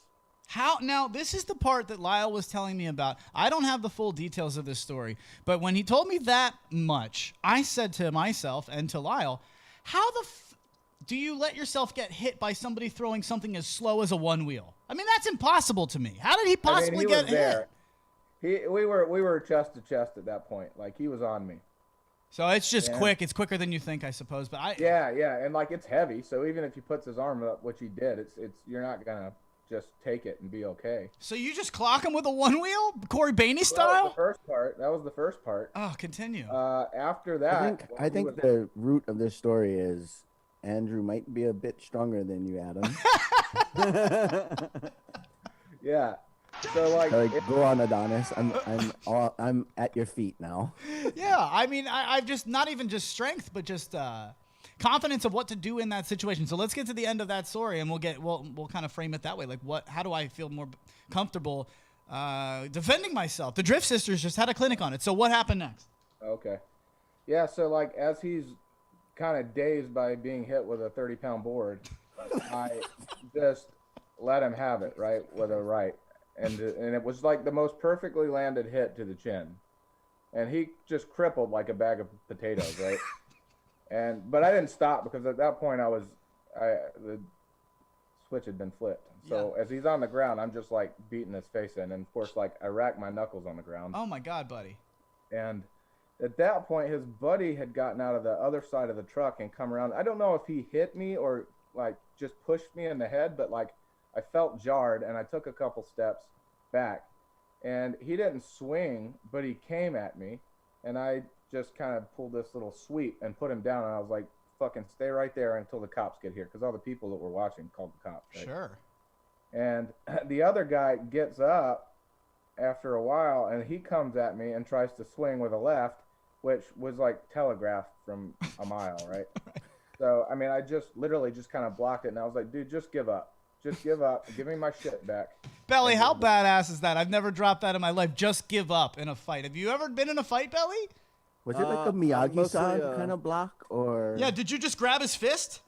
How now? This is the part that Lyle was telling me about. I don't have the full details of this story, but when he told me that much, I said to myself and to Lyle, how the do you let yourself get hit by somebody throwing something as slow as a one wheel? I mean, that's impossible to me. How did he possibly get hit? We were chest to chest at that point. Like, he was on me. So it's just quick. It's quicker than you think, I suppose. But yeah, and like, it's heavy. So even if he puts his arm up, which he did, it's you're not gonna just take it and be okay. So you just clock him with a one wheel, Corey Bainey style? That was the first part. Oh, continue. After that, I think the root of this story is Andrew might be a bit stronger than you, Adam. Yeah. So like go on, Adonis. I'm at your feet now. Yeah, I mean, I've just not even just strength, but just confidence of what to do in that situation. So let's get to the end of that story, and we'll kind of frame it that way. Like, how do I feel more comfortable defending myself? The Drift Sisters just had a clinic on it. So what happened next? Okay. Yeah. So like, as he's kind of dazed by being hit with a 30-pound board, I just let him have it right with a right. And it was like the most perfectly landed hit to the chin, and he just crippled like a bag of potatoes, right? But I didn't stop, because at that point the switch had been flipped. So as he's on the ground, I'm just like beating his face in, and of course, like, I racked my knuckles on the ground. Oh my God, buddy! And at that point, his buddy had gotten out of the other side of the truck and come around. I don't know if he hit me or like just pushed me in the head, but like, I felt jarred, and I took a couple steps back, and he didn't swing, but he came at me, and I just kind of pulled this little sweep and put him down, and I was like, fucking stay right there until the cops get here, because all the people that were watching called the cops. Right? Sure. And the other guy gets up after a while, and he comes at me and tries to swing with a left, which was like telegraphed from a mile, right? So, I mean, I just literally just kind of blocked it, and I was like, dude, just give up. Just give up. Give me my shit back. Belly, how badass is that? I've never dropped that in my life. Just give up in a fight. Have you ever been in a fight, Belly? Was it like a Miyagi-san kind of block, or? Yeah, did you just grab his fist?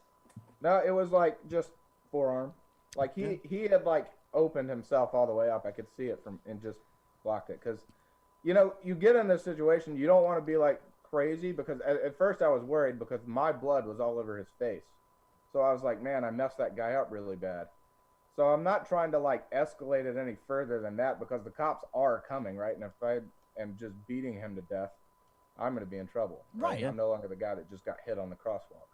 No, it was like just forearm. Like he had like opened himself all the way up. I could see it and just blocked it. Because, you get in this situation, you don't want to be like crazy, because at first I was worried because my blood was all over his face. So I was like, man, I messed that guy up really bad. So I'm not trying to like escalate it any further than that, because the cops are coming, right? And if I am just beating him to death, I'm going to be in trouble. Right. I'm no longer the guy that just got hit on the crosswalk.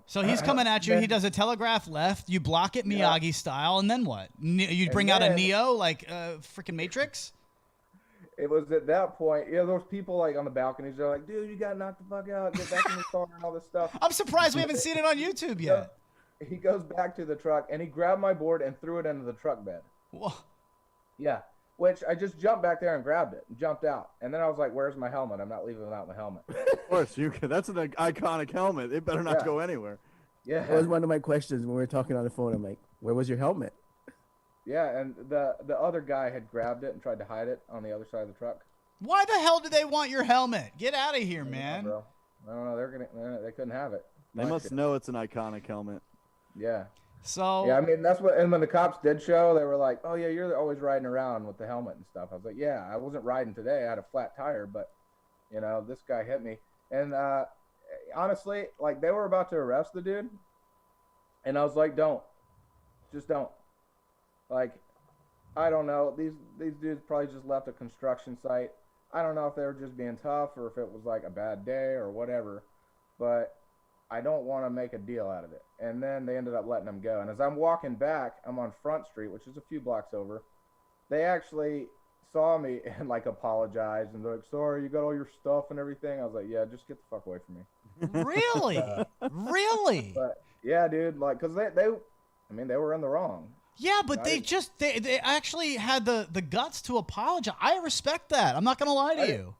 So he's coming at you. He does a telegraph left. You block it Miyagi style, and then what? You bring out a Neo, like freaking Matrix? It was at that point, there was people like on the balconies. They're like, dude, you got knocked the fuck out. Get back in the car and all this stuff. I'm surprised we haven't seen it on YouTube yet. He goes back to the truck, and he grabbed my board and threw it into the truck bed. Whoa. Yeah, which I just jumped back there and grabbed it and jumped out. And then I was like, where's my helmet? I'm not leaving without my helmet. Of course, that's an iconic helmet. It better not go anywhere. Yeah. That was one of my questions when we were talking on the phone. I'm like, where was your helmet? Yeah, and the other guy had grabbed it and tried to hide it on the other side of the truck. Why the hell do they want your helmet? Get out of here, man. Bro. I don't know. They couldn't have it. They must know it's an iconic helmet. Yeah. So. Yeah, I mean, that's what. And when the cops did show, they were like, "Oh yeah, you're always riding around with the helmet and stuff." I was like, "Yeah, I wasn't riding today. I had a flat tire, but this guy hit me." And honestly, like, they were about to arrest the dude, and I was like, just don't. Like, I don't know. These dudes probably just left a construction site. I don't know if they were just being tough or if it was like a bad day or whatever, but I don't want to make a deal out of it. And then they ended up letting them go. And as I'm walking back, I'm on Front Street, which is a few blocks over. They actually saw me and like apologized, and they're like, "Sorry, you got all your stuff and everything." I was like, "Yeah, just get the fuck away from me." Really? Really? Yeah, dude. Like, cause they were in the wrong. Yeah, but they actually had the guts to apologize. I respect that. I'm not gonna lie to you.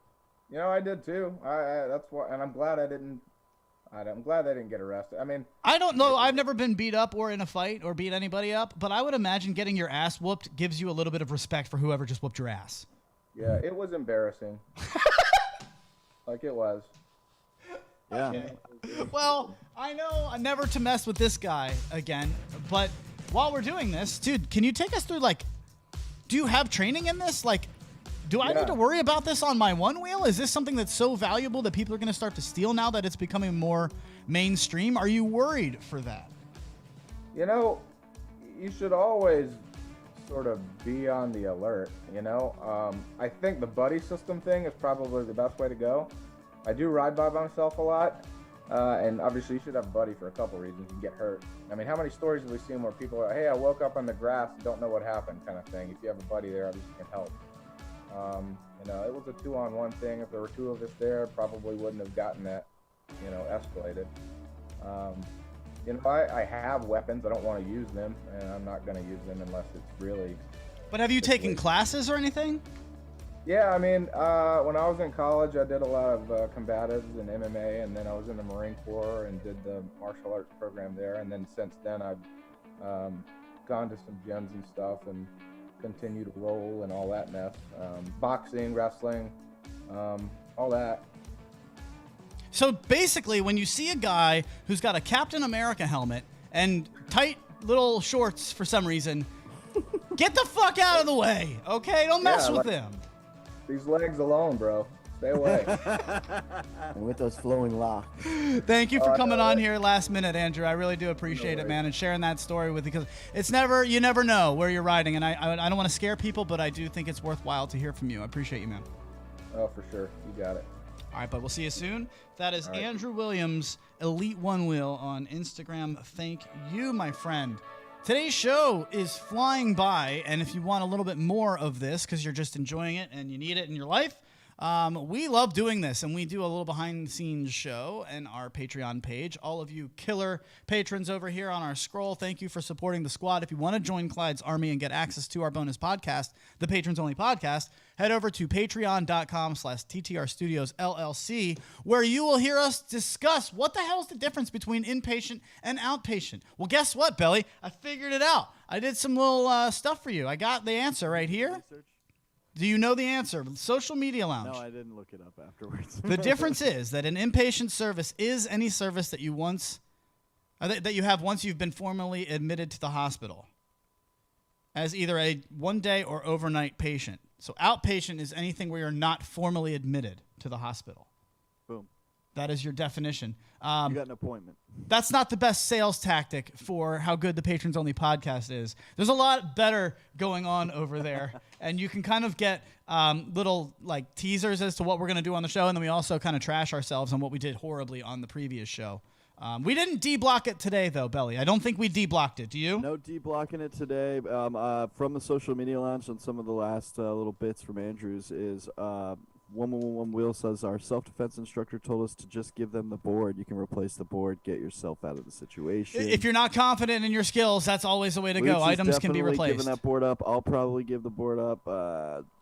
You know, I did too. That's why, and I'm glad I didn't. I'm glad they didn't get arrested. I mean, I don't know. I've never been beat up or in a fight or beat anybody up, but I would imagine getting your ass whooped gives you a little bit of respect for whoever just whooped your ass. Yeah, it was embarrassing. Like it was. Yeah. Well, I know never to mess with this guy again, but while we're doing this, dude, can you take us through, like, do you have training in this? Like, do I need to worry about this on my one wheel? Is this something that's so valuable that people are going to start to steal now that it's becoming more mainstream? Are you worried for that? You know, you should always sort of be on the alert, you know? I think the buddy system thing is probably the best way to go. I do ride by myself a lot, and obviously you should have a buddy for a couple reasons. You can get hurt. I mean, how many stories have we seen where people are, hey, I woke up on the grass, don't know what happened kind of thing. If you have a buddy there, obviously you can help. You know, it was a 2-on-1 thing. If there were 2 of us there, probably wouldn't have gotten that, you know, escalated. You know, I have weapons. I don't want to use them, and I'm not going to use them unless it's really... But have you taken classes or anything? Yeah, I mean, when I was in college, I did a lot of combatives and MMA, and then I was in the Marine Corps and did the martial arts program there. And then since then, I've gone to some gyms and stuff and continue to roll and all that mess. Boxing, wrestling, all that. So basically, when you see a guy who's got a Captain America helmet and tight little shorts for some reason, get the fuck out of the way, okay? Don't mess with him. These legs alone, bro. Stay away. And with those flowing locks. Thank you for coming on here last minute, Andrew. I really do appreciate it, man, and sharing that story with you, because it's you never know where you're riding, and I don't want to scare people, but I do think it's worthwhile to hear from you. I appreciate you, man. Oh, for sure. You got it. All right, but we'll see you soon. That is Andrew Williams, Elite One Wheel on Instagram. Thank you, my friend. Today's show is flying by, and if you want a little bit more of this because you're just enjoying it and you need it in your life, we love doing this, and we do a little behind-the-scenes show in our Patreon page. All of you killer patrons over here on our scroll, thank you for supporting the squad. If you want to join Clyde's army and get access to our bonus podcast, the Patrons Only Podcast, head over to patreon.com/TTR Studios LLC, where you will hear us discuss what the hell is the difference between inpatient and outpatient. Well, guess what, Belly? I figured it out. I did some little stuff for you. I got the answer right here. Do you know the answer? Social Media Lounge. No, I didn't look it up afterwards. The difference is that an inpatient service is any service that you have once you've been formally admitted to the hospital as either a one-day or overnight patient. So outpatient is anything where you're not formally admitted to the hospital. Boom. That is your definition. You got an appointment. That's not the best sales tactic for how good the Patrons Only Podcast is. There's a lot better going on over there, and you can kind of get little like teasers as to what we're going to do on the show, and then we also kind of trash ourselves on what we did horribly on the previous show. We didn't de-block it today, though, Belly. I don't think we de-blocked it. Do you? No de-blocking it today. From the Social Media Lounge, and some of the last little bits from Andrews is Woman with One Wheel says our self-defense instructor told us to just give them the board. You can replace the board, get yourself out of the situation. If you're not confident in your skills, that's always the way to go. Items can be replaced. Giving that board up. I'll probably give the board up,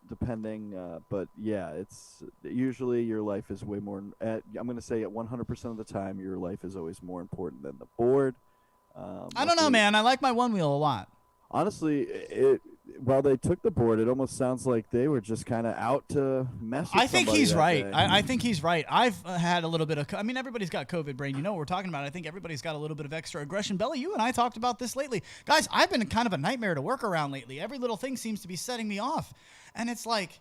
depending. But yeah, it's usually your life is way more. I'm going to say at 100% of the time, your life is always more important than the board. I don't know, man. I like my one wheel a lot. Honestly, while they took the board, it almost sounds like they were just kind of out to mess with I think somebody he's that right. day. I think he's right. I've had a little bit of, everybody's got COVID brain. You know what we're talking about. I think everybody's got a little bit of extra aggression. Belly, you and I talked about this lately. Guys, I've been kind of a nightmare to work around lately. Every little thing seems to be setting me off. And it's like,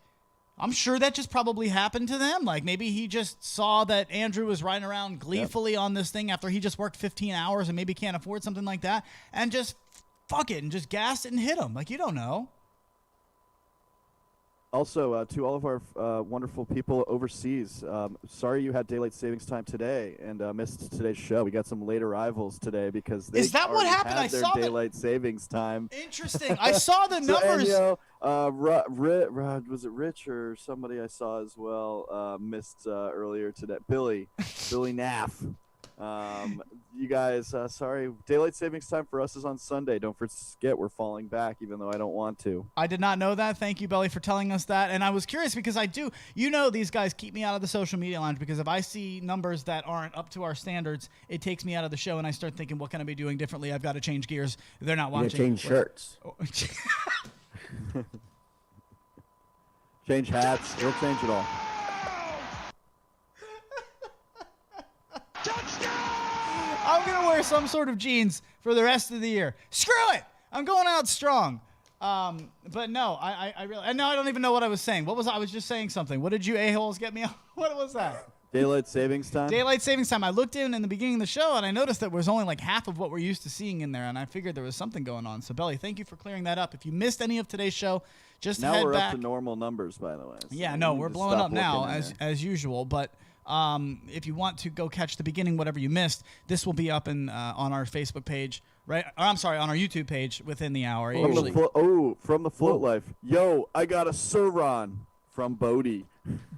I'm sure that just probably happened to them. Like maybe he just saw that Andrew was riding around gleefully on this thing after he just worked 15 hours and maybe can't afford something like that, and just fuck it and just gassed it and hit him. Like, you don't know. Also, to all of our wonderful people overseas, sorry you had daylight savings time today and missed today's show. We got some late arrivals today because they Is that what happened? had I their saw daylight savings time. Interesting. I saw the numbers. So, was it Rich or somebody I saw as well missed earlier today? Billy Naff. You guys, sorry, daylight savings time for us is on Sunday. Don't forget, we're falling back, even though I don't want to. I did not know that. Thank you, Belly, for telling us that. And I was curious because these guys keep me out of the social media lounge because if I see numbers that aren't up to our standards, it takes me out of the show and I start thinking, what can I be doing differently? I've got to change gears. They're not watching. Change shirts. Change hats. We'll change it all. I'm going to wear some sort of jeans for the rest of the year. Screw it. I'm going out strong. But no, I really, and now I don't even know what I was saying. I was just saying something. What did you a-holes get me on? What was that? Daylight savings time? Daylight savings time. I looked in the beginning of the show, and I noticed that there was only like half of what we're used to seeing in there, and I figured there was something going on. So, Belly, thank you for clearing that up. If you missed any of today's show, just now head we're back. up to normal numbers, by the way. So yeah, no, we're blowing up now, as usual, but... if you want to go catch the beginning, whatever you missed, this will be up on our Facebook page, right? Or, I'm sorry, on our YouTube page within the hour. From the Float Life. Yo, I got a Suron from Bodie.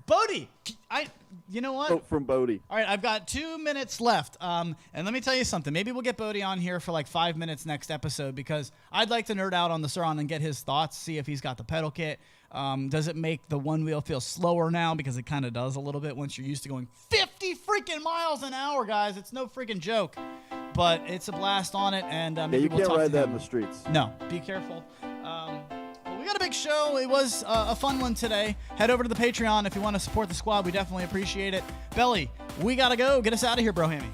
Bodie! You know what? Oh, from Bodie. All right, I've got 2 minutes left. And let me tell you something. Maybe we'll get Bodie on here for like 5 minutes next episode because I'd like to nerd out on the Suron and get his thoughts, see if he's got the pedal kit. Does it make the one wheel feel slower now? Because it kind of does a little bit once you're used to going 50 freaking miles an hour, guys. It's no freaking joke. But it's a blast on it, and maybe you we'll can't talk ride to that him. in the streets. No, be careful. But we got a big show. It was a fun one today. Head over to the Patreon if you want to support the squad. We definitely appreciate it. Belly, we got to go. Get us out of here, bro hammy.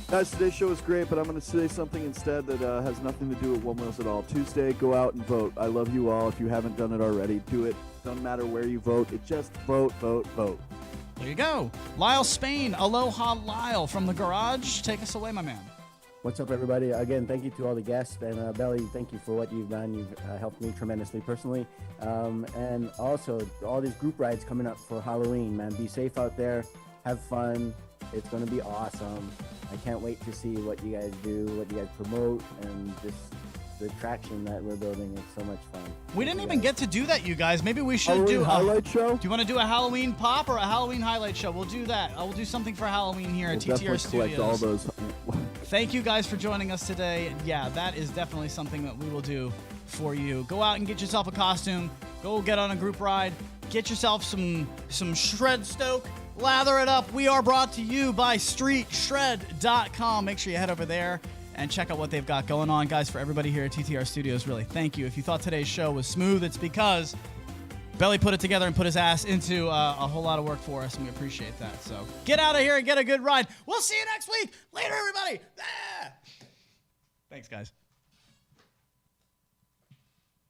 Guys, today's show was great, but I'm going to say something instead that has nothing to do with One Wheels at all. Tuesday, go out and vote. I love you all. If you haven't done it already, do it. Doesn't matter where you vote. It just vote, vote, vote. There you go. Lyle Spain. Aloha, Lyle from the garage. Take us away, my man. What's up, everybody? Again, thank you to all the guests. And Belly, thank you for what you've done. You've helped me tremendously personally. And also, all these group rides coming up for Halloween, man. Be safe out there. Have fun. It's going to be awesome. I can't wait to see what you guys do, what you guys promote, and just the traction that we're building is so much fun. We didn't even get to do that, you guys. Maybe we should do a highlight show. Do you want to do a Halloween pop or a Halloween highlight show? We'll do that. I will do something for Halloween here at TTR Studios. Collect all those. Thank you guys for joining us today. Yeah, that is definitely something that we will do for you. Go out and get yourself a costume. Go get on a group ride. Get yourself some shred stoke. Lather it up. We are brought to you by StreetShred.com. Make sure you head over there and check out what they've got going on. Guys, for everybody here at TTR Studios, really, thank you. If you thought today's show was smooth, it's because Belly put it together and put his ass into a whole lot of work for us, and we appreciate that. So get out of here and get a good ride. We'll see you next week. Later, everybody. Ah! Thanks, guys.